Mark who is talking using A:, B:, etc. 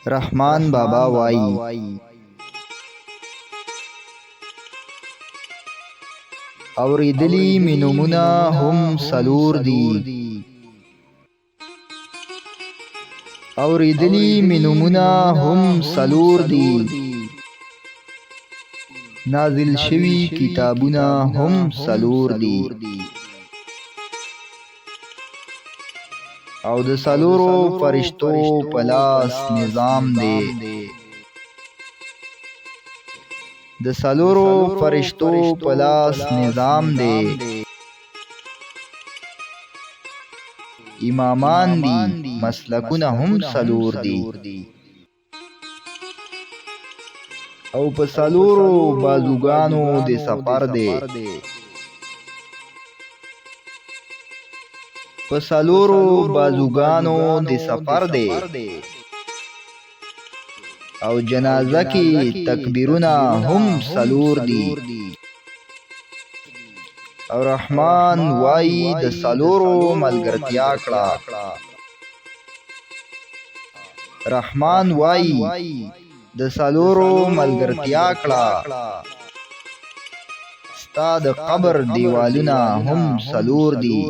A: رحمان بابا وایي اوریدلی می نومونه هم څلور دي اوریدلی می نومونه هم څلور دي نازل شوي کتابونه هم څلور دي او د څلورو فرشتو په لاس نظام دی د څلورو فرشتو په لاس نظام دی امامان دي مسلکونه هم څلور دي او په څلورو بازوګانو د سفر دی په څلورو بازوګانو د سفر دی او جنازه کې تکبیرونه هم څلور دي او رحمان وایي د څلورو ملګرتیا کړه رحمان وایي د څلورو ملګرتیا کړه ستا د قبر دیوالونه هم څلور دي